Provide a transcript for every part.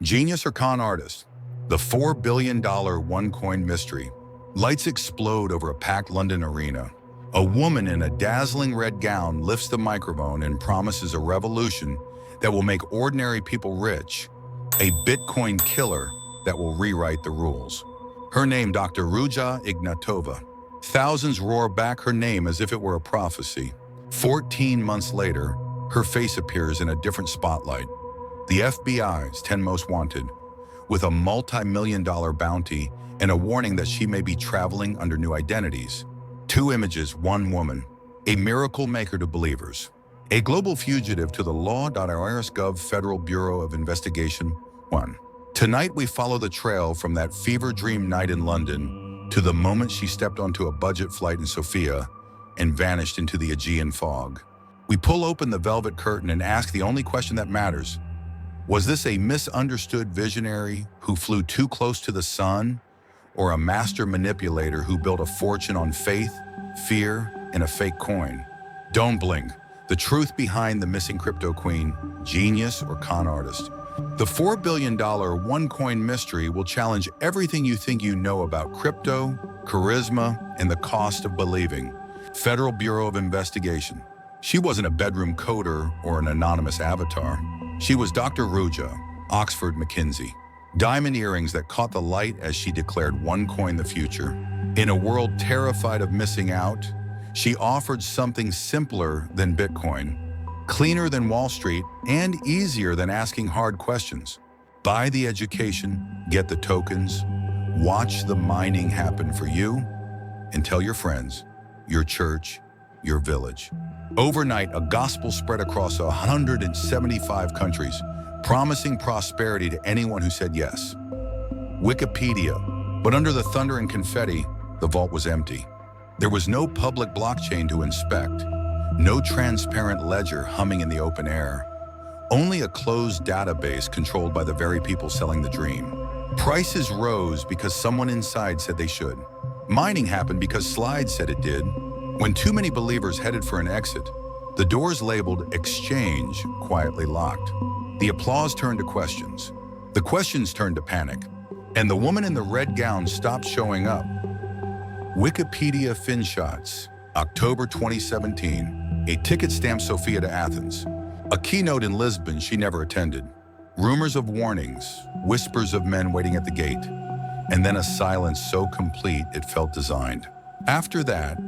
Genius or con artist? The $4 billion OneCoin mystery. Lights explode over a packed London arena. A woman in a dazzling red gown lifts the microphone and promises a revolution that will make ordinary people rich. A Bitcoin killer that will rewrite the rules. Her name, Dr. Ruja Ignatova. Thousands roar back her name as if it were a prophecy. 14 months later, her face appears in a different spotlight. The FBI's 10 most wanted, with a multi-million-dollar bounty and a warning that she may be traveling under new identities. 2 images, 1 woman, a miracle maker to believers, a global fugitive to the law.irs.gov Federal Bureau of Investigation. 1. Tonight we follow the trail from that fever dream night in London to the moment she stepped onto a budget flight in Sofia and vanished into the Aegean fog. We pull open the velvet curtain and ask the only question that matters. Was this a misunderstood visionary who flew too close to the sun, or a master manipulator who built a fortune on faith, fear, and a fake coin? Don't blink. The truth behind the missing crypto queen, genius or con artist. The $4 billion OneCoin mystery will challenge everything you think you know about crypto, charisma, and the cost of believing. Federal Bureau of Investigation. She wasn't a bedroom coder or an anonymous avatar. She was Dr. Ruja, Oxford McKinsey. Diamond earrings that caught the light as she declared OneCoin the future. In a world terrified of missing out, she offered something simpler than Bitcoin, cleaner than Wall Street, and easier than asking hard questions. Buy the education, get the tokens, watch the mining happen for you, and tell your friends, your church, your village. Overnight, a gospel spread across 175 countries, promising prosperity to anyone who said yes. Wikipedia, but under the thunder and confetti, the vault was empty. There was no public blockchain to inspect, no transparent ledger humming in the open air, only a closed database controlled by the very people selling the dream. Prices rose because someone inside said they should. Mining happened because slides said it did. When too many believers headed for an exit, the doors labeled exchange quietly locked. The applause turned to questions. The questions turned to panic. And the woman in the red gown stopped showing up. Wikipedia Finshots, October 2017. A ticket stamped Sofia to Athens. A keynote in Lisbon she never attended. Rumors of warnings, whispers of men waiting at the gate, and then a silence so complete it felt designed. After that,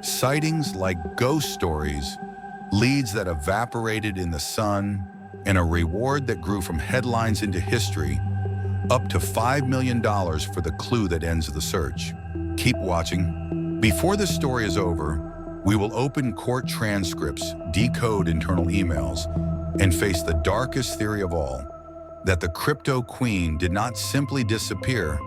sightings like ghost stories, leads that evaporated in the sun, and a reward that grew from headlines into history, up to $5 million for the clue that ends the search. Keep watching. Before this story is over, we will open court transcripts, decode internal emails, and face the darkest theory of all, that the crypto queen did not simply disappear,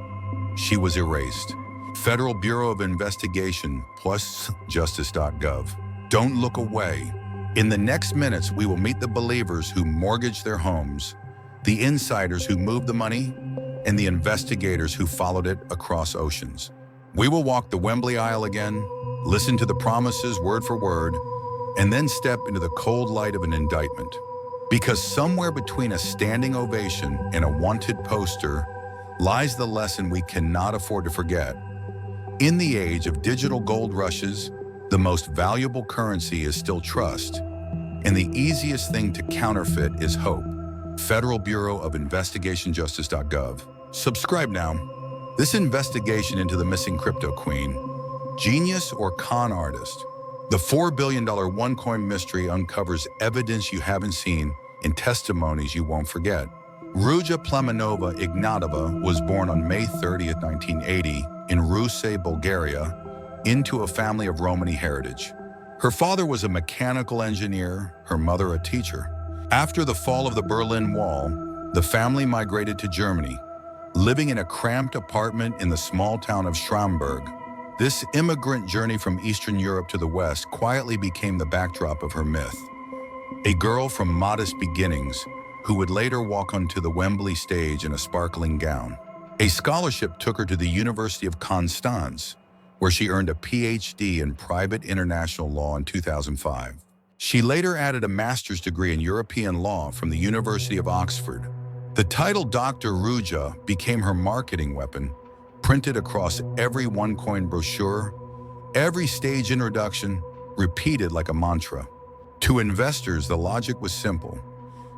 she was erased. Federal Bureau of Investigation plus justice.gov. Don't look away. In the next minutes, we will meet the believers who mortgaged their homes, the insiders who moved the money, and the investigators who followed it across oceans. We will walk the Wembley aisle again, listen to the promises word for word, and then step into the cold light of an indictment. Because somewhere between a standing ovation and a wanted poster lies the lesson we cannot afford to forget. In the age of digital gold rushes, the most valuable currency is still trust, and the easiest thing to counterfeit is hope. Federal Bureau of Investigation Justice.gov. Subscribe now. This investigation into the missing crypto queen, genius or con artist. The $4 billion OneCoin mystery uncovers evidence you haven't seen and testimonies you won't forget. Ruja Ignatova was born on May 30th, 1980 in Ruja, Bulgaria, into a family of Romani heritage. Her father was a mechanical engineer, her mother a teacher. After the fall of the Berlin Wall, the family migrated to Germany, living in a cramped apartment in the small town of Schramberg. This immigrant journey from Eastern Europe to the West quietly became the backdrop of her myth. A girl from modest beginnings who would later walk onto the Wembley stage in a sparkling gown. A scholarship took her to the University of Constance, where she earned a PhD in private international law in 2005. She later added a master's degree in European law from the University of Oxford. The title Dr. Ruja became her marketing weapon, printed across every OneCoin brochure, every stage introduction, repeated like a mantra. To investors, the logic was simple.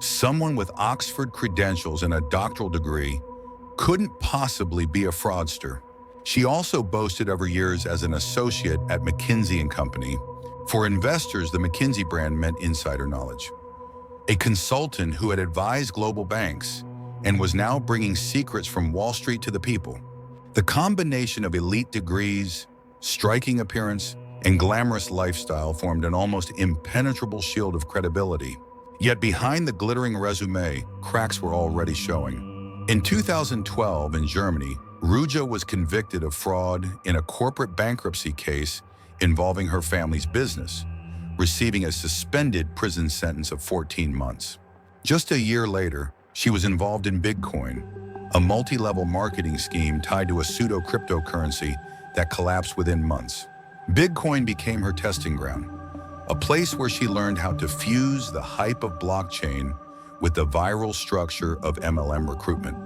Someone with Oxford credentials and a doctoral degree couldn't possibly be a fraudster. She also boasted of her years as an associate at McKinsey & Company. For investors, the McKinsey brand meant insider knowledge. A consultant who had advised global banks and was now bringing secrets from Wall Street to the people. The combination of elite degrees, striking appearance, and glamorous lifestyle formed an almost impenetrable shield of credibility. Yet behind the glittering resume, cracks were already showing. In 2012 in Germany, Ruja was convicted of fraud in a corporate bankruptcy case involving her family's business, receiving a suspended prison sentence of 14 months. Just a year later, she was involved in Bitcoin, a multi-level marketing scheme tied to a pseudo-cryptocurrency that collapsed within months. Bitcoin became her testing ground, a place where she learned how to fuse the hype of blockchain with the viral structure of MLM recruitment.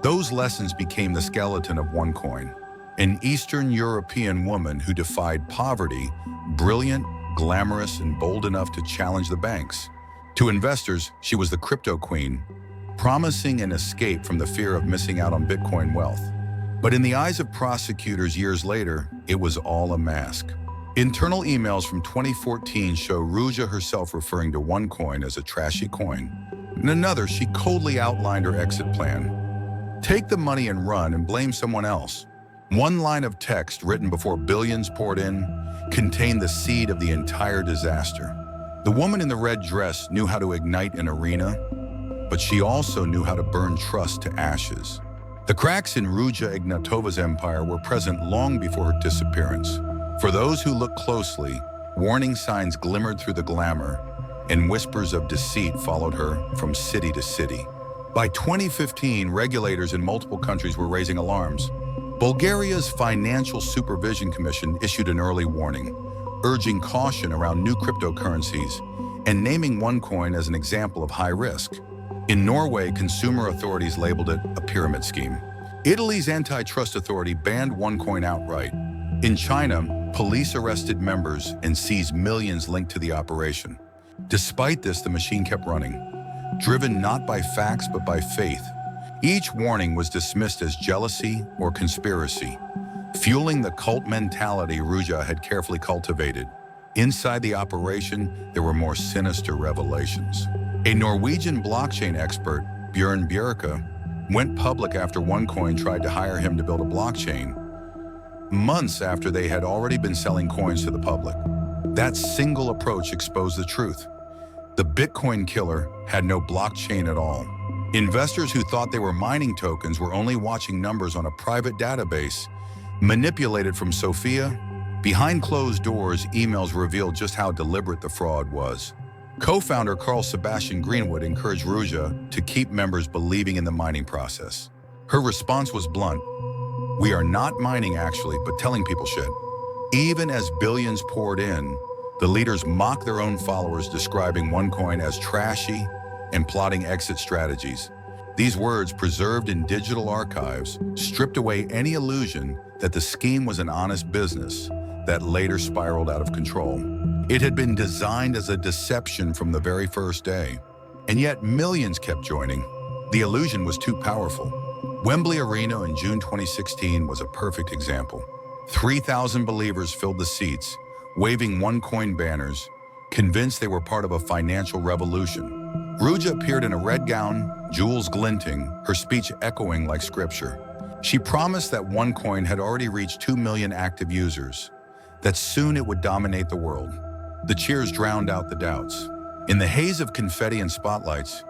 Those lessons became the skeleton of OneCoin, an Eastern European woman who defied poverty, brilliant, glamorous, and bold enough to challenge the banks. To investors, she was the crypto queen, promising an escape from the fear of missing out on Bitcoin wealth. But in the eyes of prosecutors years later, it was all a mask. Internal emails from 2014 show Ruja herself referring to OneCoin as a trashy coin. In another, she coldly outlined her exit plan. Take the money and run and blame someone else. One line of text written before billions poured in contained the seed of the entire disaster. The woman in the red dress knew how to ignite an arena, but she also knew how to burn trust to ashes. The cracks in Ruja Ignatova's empire were present long before her disappearance. For those who looked closely, warning signs glimmered through the glamour, and whispers of deceit followed her from city to city. By 2015, regulators in multiple countries were raising alarms. Bulgaria's Financial Supervision Commission issued an early warning, urging caution around new cryptocurrencies and naming OneCoin as an example of high risk. In Norway, consumer authorities labeled it a pyramid scheme. Italy's antitrust authority banned OneCoin outright. In China, police arrested members and seized millions linked to the operation. Despite this, the machine kept running, driven not by facts but by faith. Each warning was dismissed as jealousy or conspiracy, fueling the cult mentality Ruja had carefully cultivated. Inside the operation, there were more sinister revelations. A Norwegian blockchain expert, Bjørn Bjerke, went public after OneCoin tried to hire him to build a blockchain, months after they had already been selling coins to the public. That single approach exposed the truth. The Bitcoin killer had no blockchain at all. Investors who thought they were mining tokens were only watching numbers on a private database, manipulated from Sofia. Behind closed doors, emails revealed just how deliberate the fraud was. Co-founder Carl Sebastian Greenwood encouraged Ruja to keep members believing in the mining process. Her response was blunt. "We are not mining actually, but telling people shit." Even as billions poured in, the leaders mocked their own followers, describing OneCoin as trashy and plotting exit strategies. These words, preserved in digital archives, stripped away any illusion that the scheme was an honest business that later spiraled out of control. It had been designed as a deception from the very first day, and yet millions kept joining. The illusion was too powerful. Wembley Arena in June 2016 was a perfect example. 3,000 believers filled the seats, waving OneCoin banners, convinced they were part of a financial revolution. Ruja appeared in a red gown, jewels glinting, her speech echoing like scripture. She promised that OneCoin had already reached 2 million active users, that soon it would dominate the world. The cheers drowned out the doubts. In the haze of confetti and spotlights,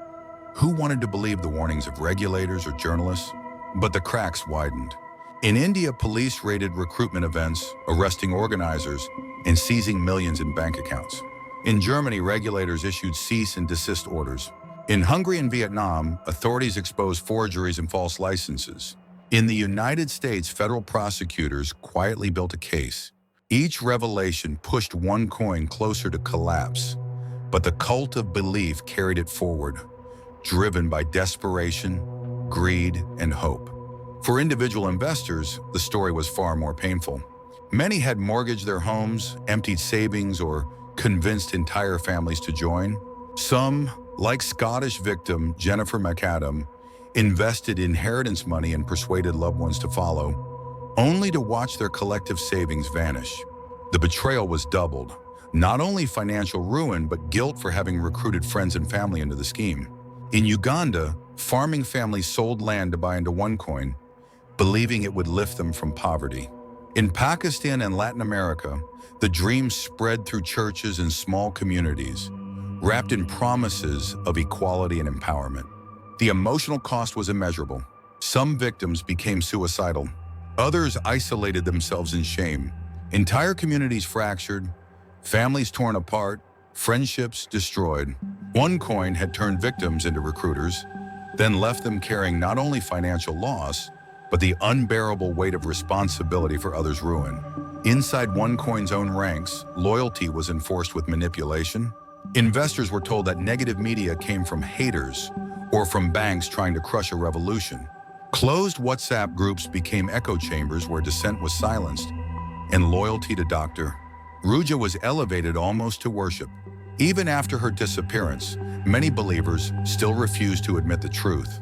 who wanted to believe the warnings of regulators or journalists? But the cracks widened. In India, police raided recruitment events, arresting organizers and seizing millions in bank accounts. In Germany, regulators issued cease and desist orders. In Hungary and Vietnam, authorities exposed forgeries and false licenses. In the United States, federal prosecutors quietly built a case. Each revelation pushed OneCoin closer to collapse, but the cult of belief carried it forward, driven by desperation, greed, and hope. For individual investors, the story was far more painful. Many had mortgaged their homes, emptied savings, or convinced entire families to join. Some, like Scottish victim Jennifer McAdam, invested inheritance money and persuaded loved ones to follow, only to watch their collective savings vanish. The betrayal was doubled. Not only financial ruin, but guilt for having recruited friends and family into the scheme. In Uganda, farming families sold land to buy into OneCoin, believing it would lift them from poverty. In Pakistan and Latin America, the dream spread through churches and small communities, wrapped in promises of equality and empowerment. The emotional cost was immeasurable. Some victims became suicidal. Others isolated themselves in shame. Entire communities fractured, families torn apart, friendships destroyed. OneCoin had turned victims into recruiters, then left them carrying not only financial loss, but the unbearable weight of responsibility for others' ruin. Inside OneCoin's own ranks, loyalty was enforced with manipulation. Investors were told that negative media came from haters or from banks trying to crush a revolution. Closed WhatsApp groups became echo chambers where dissent was silenced, and loyalty to Dr. Ruja was elevated almost to worship. Even after her disappearance, many believers still refused to admit the truth,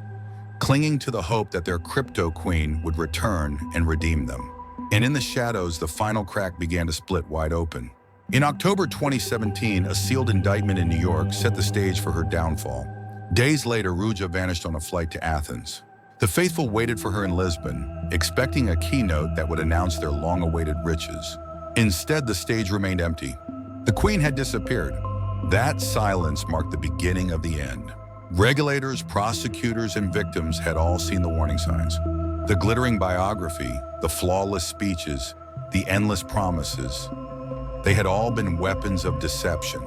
clinging to the hope that their crypto queen would return and redeem them. And in the shadows, the final crack began to split wide open. In October 2017, a sealed indictment in New York set the stage for her downfall. Days later, Ruja vanished on a flight to Athens. The faithful waited for her in Lisbon, expecting a keynote that would announce their long-awaited riches. Instead, the stage remained empty. The queen had disappeared. That silence marked the beginning of the end. Regulators, prosecutors, and victims had all seen the warning signs. The glittering biography, the flawless speeches, the endless promises. They had all been weapons of deception.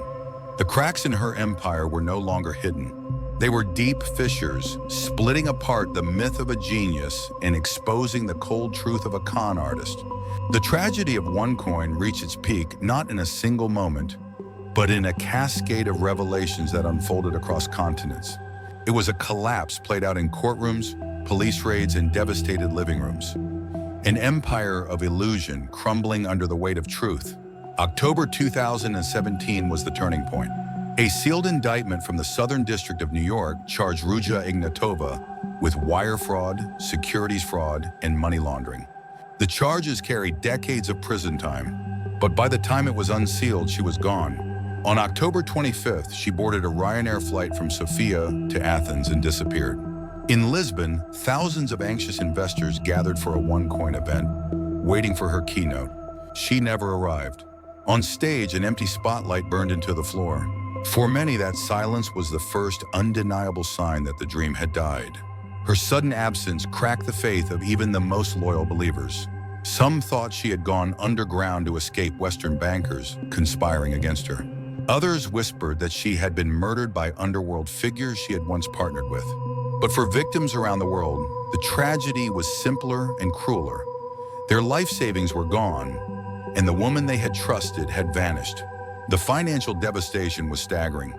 The cracks in her empire were no longer hidden. They were deep fissures, splitting apart the myth of a genius and exposing the cold truth of a con artist. The tragedy of OneCoin reached its peak not in a single moment, but in a cascade of revelations that unfolded across continents. It was a collapse played out in courtrooms, police raids, and devastated living rooms. An empire of illusion crumbling under the weight of truth. October 2017 was the turning point. A sealed indictment from the Southern District of New York charged Ruja Ignatova with wire fraud, securities fraud, and money laundering. The charges carried decades of prison time, but by the time it was unsealed, she was gone. On October 25th, she boarded a Ryanair flight from Sofia to Athens and disappeared. In Lisbon, thousands of anxious investors gathered for a OneCoin event, waiting for her keynote. She never arrived. On stage, an empty spotlight burned into the floor. For many, that silence was the first undeniable sign that the dream had died. Her sudden absence cracked the faith of even the most loyal believers. Some thought she had gone underground to escape Western bankers conspiring against her. Others whispered that she had been murdered by underworld figures she had once partnered with. But for victims around the world, the tragedy was simpler and crueler. Their life savings were gone, and the woman they had trusted had vanished. The financial devastation was staggering.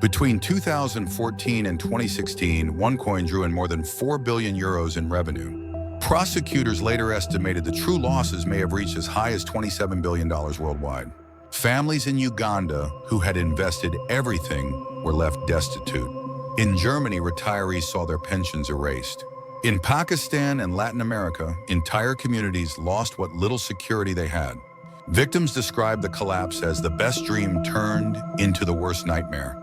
Between 2014 and 2016, OneCoin drew in more than 4 billion euros in revenue. Prosecutors later estimated the true losses may have reached as high as $27 billion worldwide. Families in Uganda who had invested everything were left destitute. In Germany, retirees saw their pensions erased. In Pakistan and Latin America, entire communities lost what little security they had. Victims described the collapse as the best dream turned into the worst nightmare.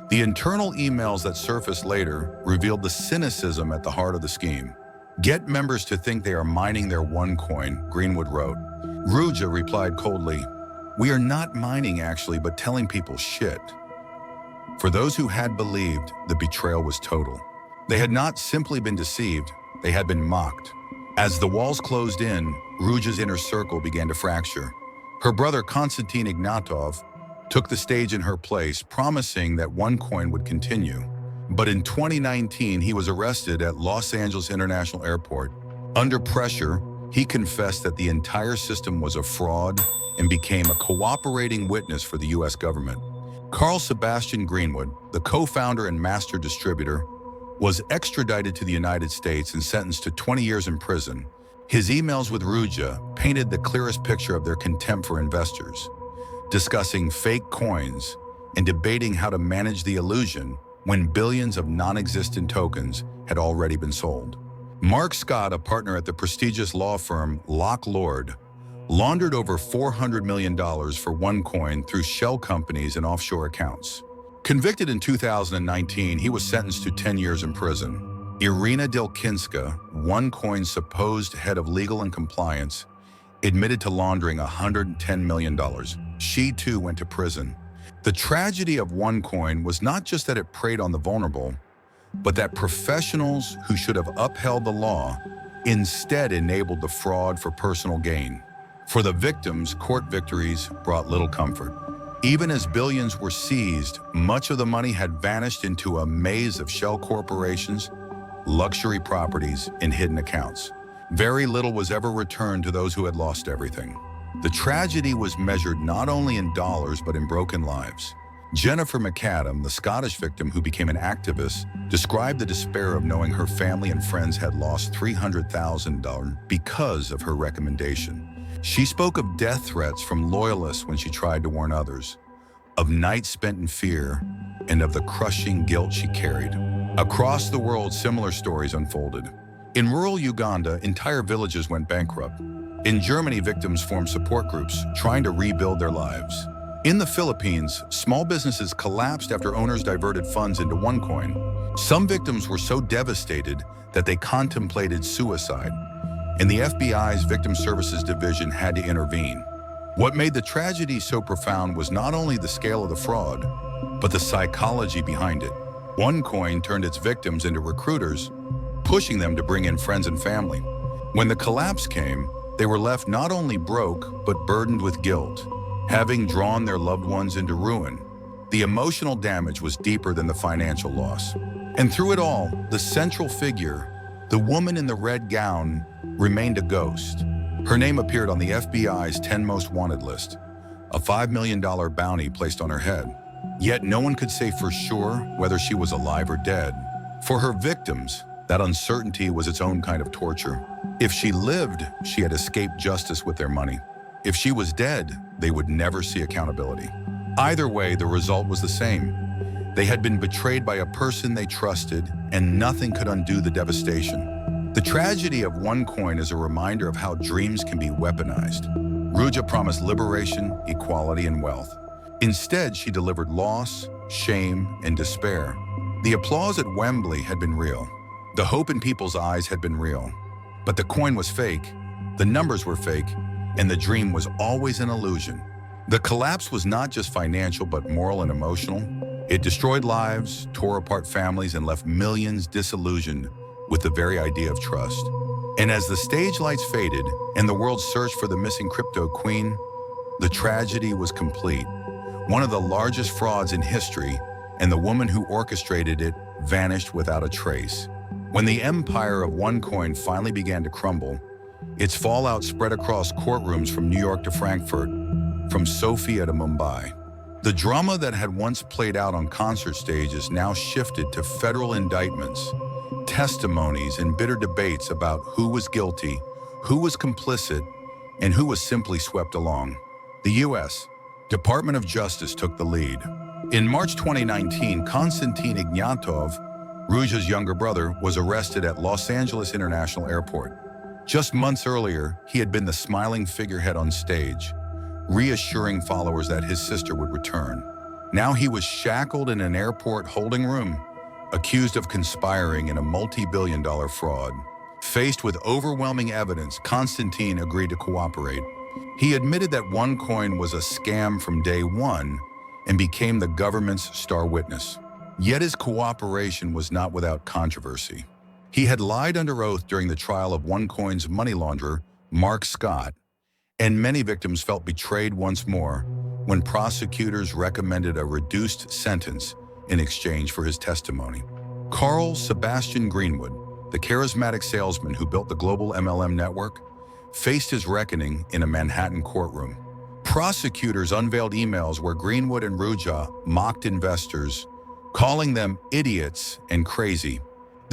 The internal emails that surfaced later revealed the cynicism at the heart of the scheme. Get members to think they are mining their OneCoin, Greenwood wrote. Ruja replied coldly, "We are not mining actually, but telling people shit." For those who had believed, the betrayal was total. They had not simply been deceived, they had been mocked. As the walls closed in, Ruja's inner circle began to fracture. Her brother Konstantin Ignatov took the stage in her place, promising that OneCoin would continue. But in 2019, he was arrested at Los Angeles International Airport. Under pressure, he confessed that the entire system was a fraud and became a cooperating witness for the US government. Carl Sebastian Greenwood, the co-founder and master distributor, was extradited to the United States and sentenced to 20 years in prison. His emails with Ruja painted the clearest picture of their contempt for investors, discussing fake coins and debating how to manage the illusion when billions of non-existent tokens had already been sold. Mark Scott, a partner at the prestigious law firm Lock Lord, laundered over $400 million for OneCoin through shell companies and offshore accounts. Convicted in 2019, he was sentenced to 10 years in prison. Irina Delkinska, OneCoin's supposed head of legal and compliance, admitted to laundering $110 million. She too went to prison. The tragedy of OneCoin was not just that it preyed on the vulnerable, but that professionals who should have upheld the law instead enabled the fraud for personal gain. For the victims, court victories brought little comfort. Even as billions were seized, much of the money had vanished into a maze of shell corporations, luxury properties, and hidden accounts. Very little was ever returned to those who had lost everything. The tragedy was measured not only in dollars but in broken lives. Jennifer McAdam, the Scottish victim who became an activist, described the despair of knowing her family and friends had lost $300,000 because of her recommendation. She spoke of death threats from loyalists when she tried to warn others, of nights spent in fear, and of the crushing guilt she carried. Across the world, similar stories unfolded. In rural Uganda, entire villages went bankrupt. In Germany, victims formed support groups trying to rebuild their lives. In the Philippines, small businesses collapsed after owners diverted funds into OneCoin. Some victims were so devastated that they contemplated suicide, and the FBI's Victim Services Division had to intervene. What made the tragedy so profound was not only the scale of the fraud, but the psychology behind it. OneCoin turned its victims into recruiters, pushing them to bring in friends and family. When the collapse came, they were left not only broke, but burdened with guilt, having drawn their loved ones into ruin. The emotional damage was deeper than the financial loss. And through it all, the central figure, the woman in the red gown, remained a ghost. Her name appeared on the FBI's 10 most wanted list, a $5 million bounty placed on her head. Yet no one could say for sure whether she was alive or dead. For her victims, that uncertainty was its own kind of torture. If she lived, she had escaped justice with their money. If she was dead, they would never see accountability. Either way, the result was the same. They had been betrayed by a person they trusted, and nothing could undo the devastation. The tragedy of OneCoin is a reminder of how dreams can be weaponized. Ruja promised liberation, equality, and wealth. Instead, she delivered loss, shame, and despair. The applause at Wembley had been real. The hope in people's eyes had been real. But the coin was fake, the numbers were fake, and the dream was always an illusion. The collapse was not just financial but moral and emotional. It destroyed lives, tore apart families, and left millions disillusioned with the very idea of trust. And as the stage lights faded and the world searched for the missing crypto queen, the tragedy was complete. One of the largest frauds in history, and the woman who orchestrated it vanished without a trace. When the empire of OneCoin finally began to crumble, its fallout spread across courtrooms from New York to Frankfurt, from Sofia to Mumbai. The drama that had once played out on concert stages now shifted to federal indictments, testimonies, and bitter debates about who was guilty, who was complicit, and who was simply swept along. The U.S. Department of Justice took the lead. In March 2019, Konstantin Ignatov, Ruja's younger brother, was arrested at Los Angeles International Airport. Just months earlier, he had been the smiling figurehead on stage, reassuring followers that his sister would return. Now he was shackled in an airport holding room, accused of conspiring in a multi-billion-dollar fraud. Faced with overwhelming evidence, Konstantin agreed to cooperate. He admitted that OneCoin was a scam from day one and became the government's star witness. Yet his cooperation was not without controversy. He had lied under oath during the trial of OneCoin's money launderer, Mark Scott, and many victims felt betrayed once more when prosecutors recommended a reduced sentence in exchange for his testimony. Carl Sebastian Greenwood, the charismatic salesman who built the global MLM network, faced his reckoning in a Manhattan courtroom. Prosecutors unveiled emails where Greenwood and Ruja mocked investors, calling them idiots and crazy.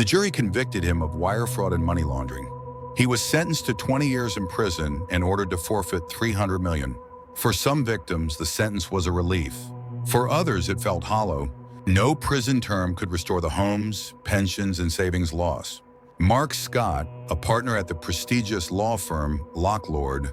The jury convicted him of wire fraud and money laundering. He was sentenced to 20 years in prison and ordered to forfeit $300 million. For some victims, the sentence was a relief. For others, it felt hollow. No prison term could restore the homes, pensions, and savings lost. Mark Scott, a partner at the prestigious law firm Locklord,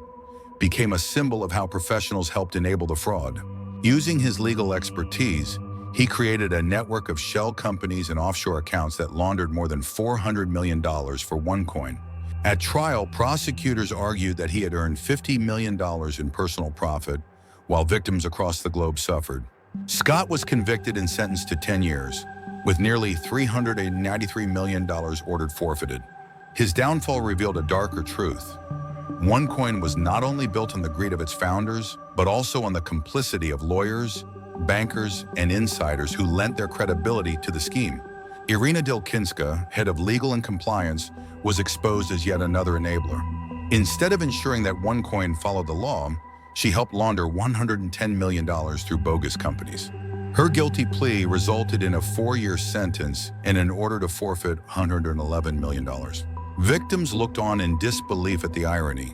became a symbol of how professionals helped enable the fraud. Using his legal expertise, he created a network of shell companies and offshore accounts that laundered more than $400 million for OneCoin. At trial, prosecutors argued that he had earned $50 million in personal profit, while victims across the globe suffered. Scott was convicted and sentenced to 10 years, with nearly $393 million ordered forfeited. His downfall revealed a darker truth. OneCoin was not only built on the greed of its founders, but also on the complicity of lawyers, bankers, and insiders who lent their credibility to the scheme. Irina Dilkinska, head of legal and compliance, was exposed as yet another enabler. Instead of ensuring that OneCoin followed the law, she helped launder $110 million through bogus companies. Her guilty plea resulted in a 4-year sentence and an order to forfeit $111 million. Victims looked on in disbelief at the irony.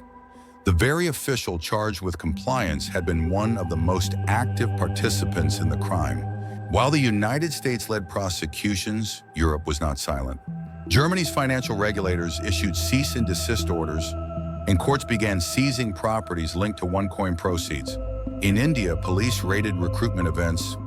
The very official charged with compliance had been one of the most active participants in the crime. While the United States led prosecutions, Europe was not silent. Germany's financial regulators issued cease and desist orders, and courts began seizing properties linked to OneCoin proceeds. In India, police raided recruitment events,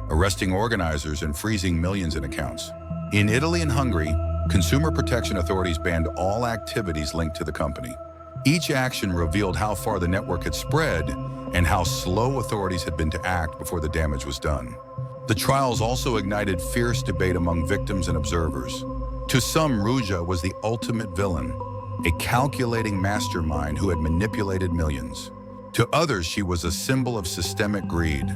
arresting organizers and freezing millions in accounts. In Italy and Hungary, consumer protection authorities banned all activities linked to the company. Each action revealed how far the network had spread and how slow authorities had been to act before the damage was done. The trials also ignited fierce debate among victims and observers. To some, Ruja was the ultimate villain, a calculating mastermind who had manipulated millions. To others, she was a symbol of systemic greed,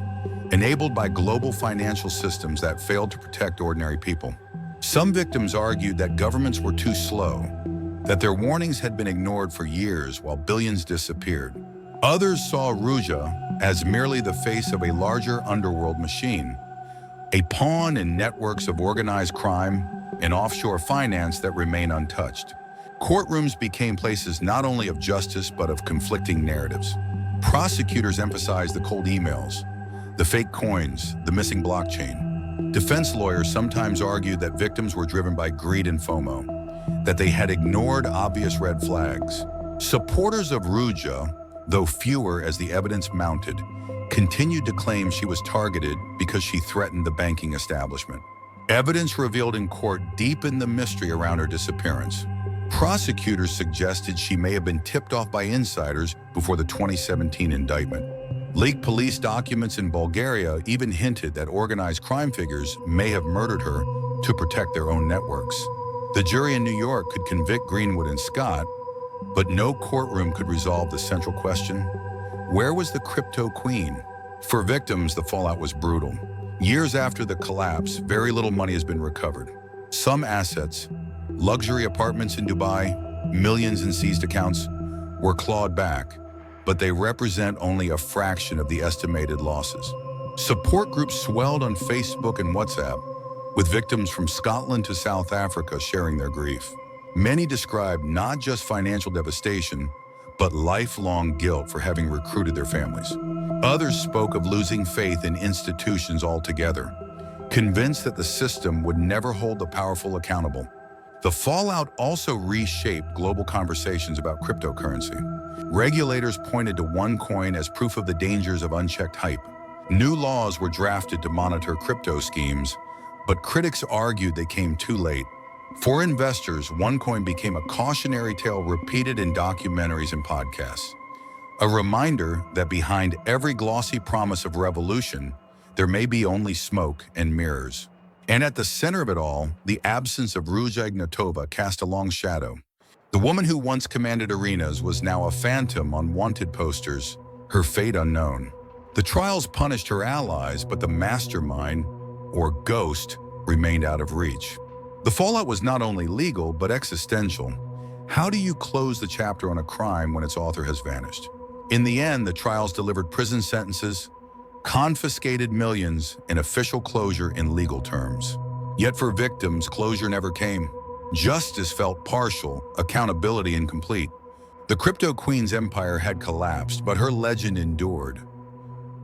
enabled by global financial systems that failed to protect ordinary people. Some victims argued that governments were too slow, that their warnings had been ignored for years while billions disappeared. Others saw Ruja as merely the face of a larger underworld machine, a pawn in networks of organized crime and offshore finance that remain untouched. Courtrooms became places not only of justice but of conflicting narratives. Prosecutors emphasized the cold emails, the fake coins, the missing blockchain. Defense lawyers sometimes argued that victims were driven by greed and FOMO, that they had ignored obvious red flags. Supporters of Ruja, though fewer as the evidence mounted, continued to claim she was targeted because she threatened the banking establishment. Evidence revealed in court deepened the mystery around her disappearance. Prosecutors suggested she may have been tipped off by insiders before the 2017 indictment. Leaked police documents in Bulgaria even hinted that organized crime figures may have murdered her to protect their own networks. The jury in New York could convict Greenwood and Scott, but no courtroom could resolve the central question: where was the crypto queen? For victims, the fallout was brutal. Years after the collapse, very little money has been recovered. Some assets, luxury apartments in Dubai, millions in seized accounts, were clawed back, but they represent only a fraction of the estimated losses. Support groups swelled on Facebook and WhatsApp, with victims from Scotland to South Africa sharing their grief. Many described not just financial devastation, but lifelong guilt for having recruited their families. Others spoke of losing faith in institutions altogether, convinced that the system would never hold the powerful accountable. The fallout also reshaped global conversations about cryptocurrency. Regulators pointed to OneCoin as proof of the dangers of unchecked hype. New laws were drafted to monitor crypto schemes, but critics argued they came too late. For investors, OneCoin became a cautionary tale repeated in documentaries and podcasts. A reminder that behind every glossy promise of revolution, there may be only smoke and mirrors. And at the center of it all, the absence of Ruja Ignatova cast a long shadow. The woman who once commanded arenas was now a phantom on wanted posters, her fate unknown. The trials punished her allies, but the mastermind, or ghost, remained out of reach. The fallout was not only legal, but existential. How do you close the chapter on a crime when its author has vanished? In the end, the trials delivered prison sentences, confiscated millions, and official closure in legal terms. Yet for victims, closure never came. Justice felt partial, accountability incomplete. The Crypto Queen's empire had collapsed, but her legend endured.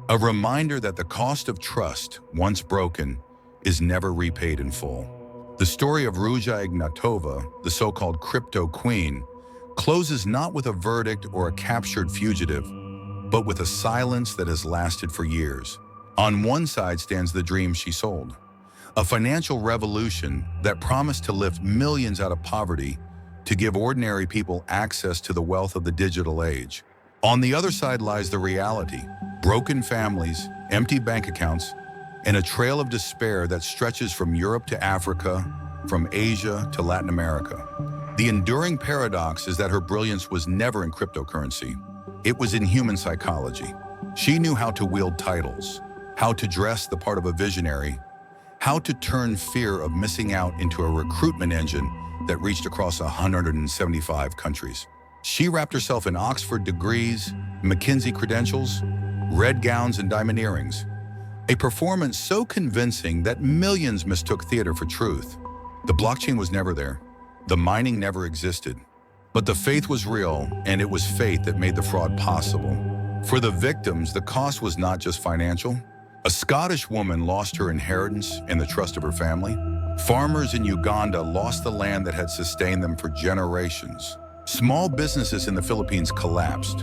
A reminder that the cost of trust, once broken, is never repaid in full. The story of Ruja Ignatova, the so-called Crypto Queen, closes not with a verdict or a captured fugitive, but with a silence that has lasted for years. On one side stands the dream she sold, a financial revolution that promised to lift millions out of poverty to give ordinary people access to the wealth of the digital age. On the other side lies the reality: broken families, empty bank accounts, and a trail of despair that stretches from Europe to Africa, from Asia to Latin America. The enduring paradox is that her brilliance was never in cryptocurrency. It was in human psychology. She knew how to wield titles, how to dress the part of a visionary, how to turn fear of missing out into a recruitment engine that reached across 175 countries. She wrapped herself in Oxford degrees, McKinsey credentials, red gowns and diamond earrings. A performance so convincing that millions mistook theater for truth. The blockchain was never there. The mining never existed. But the faith was real, and it was faith that made the fraud possible. For the victims, the cost was not just financial. A Scottish woman lost her inheritance and the trust of her family. Farmers in Uganda lost the land that had sustained them for generations. Small businesses in the Philippines collapsed.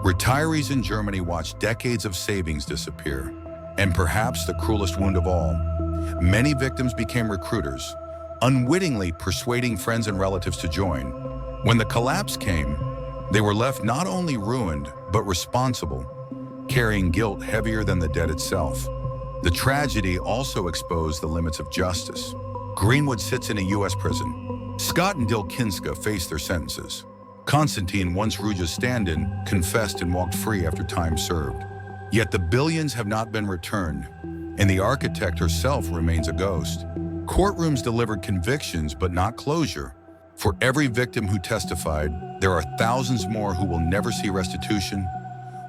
Retirees in Germany watched decades of savings disappear. And perhaps the cruelest wound of all, many victims became recruiters, unwittingly persuading friends and relatives to join. When the collapse came, they were left not only ruined, but responsible, carrying guilt heavier than the debt itself. The tragedy also exposed the limits of justice. Greenwood sits in a U.S. prison. Scott and Dilkinska face their sentences. Konstantin, once Ruja's stand-in, confessed and walked free after time served. Yet the billions have not been returned, and the architect herself remains a ghost. Courtrooms delivered convictions, but not closure. For every victim who testified, there are thousands more who will never see restitution.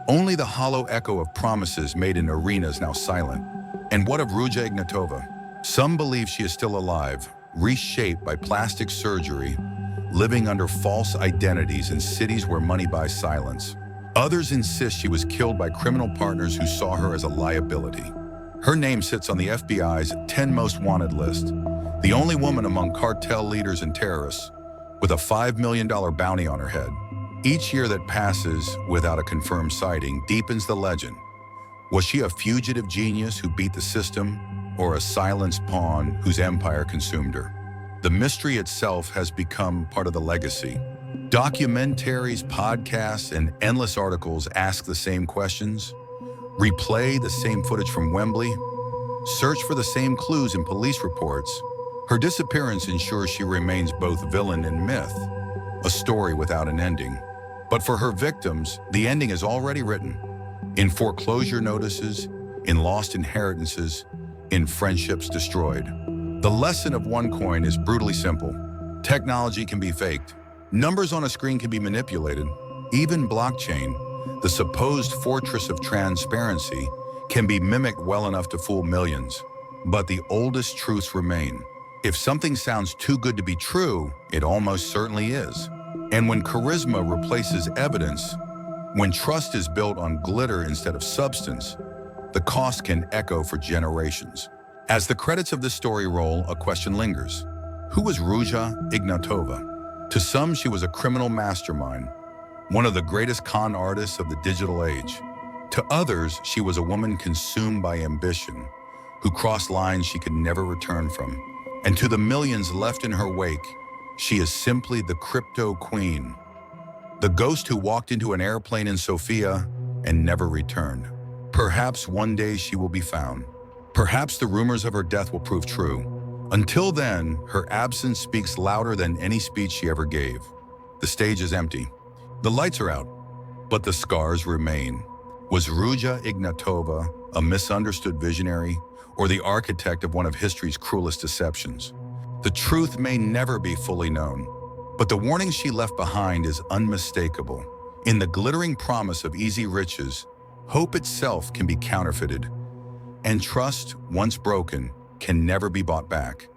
Only the hollow echo of promises made in arenas now silent. And what of Ruja Ignatova? Some believe she is still alive, reshaped by plastic surgery, living under false identities in cities where money buys silence. Others insist she was killed by criminal partners who saw her as a liability. Her name sits on the FBI's 10 most wanted list, the only woman among cartel leaders and terrorists with a $5 million bounty on her head. Each year that passes without a confirmed sighting deepens the legend. Was she a fugitive genius who beat the system, or a silenced pawn whose empire consumed her? The mystery itself has become part of the legacy. Documentaries, podcasts, and endless articles ask the same questions, replay the same footage from Wembley, search for the same clues in police reports. Her disappearance ensures she remains both villain and myth, a story without an ending. But for her victims, the ending is already written. In foreclosure notices, in lost inheritances, in friendships destroyed. The lesson of OneCoin is brutally simple. Technology can be faked. Numbers on a screen can be manipulated. Even blockchain, the supposed fortress of transparency, can be mimicked well enough to fool millions. But the oldest truths remain. If something sounds too good to be true, it almost certainly is. And when charisma replaces evidence, when trust is built on glitter instead of substance, the cost can echo for generations. As the credits of this story roll, a question lingers. Who was Ruja Ignatova? To some, she was a criminal mastermind, one of the greatest con artists of the digital age. To others, she was a woman consumed by ambition, who crossed lines she could never return from. And to the millions left in her wake, she is simply the Crypto Queen, the ghost who walked into an airplane in Sofia and never returned. Perhaps one day she will be found. Perhaps the rumors of her death will prove true. Until then, her absence speaks louder than any speech she ever gave. The stage is empty. The lights are out, but the scars remain. Was Ruja Ignatova a misunderstood visionary, or the architect of one of history's cruelest deceptions? The truth may never be fully known, but the warning she left behind is unmistakable. In the glittering promise of easy riches, hope itself can be counterfeited, and trust, once broken, can never be bought back.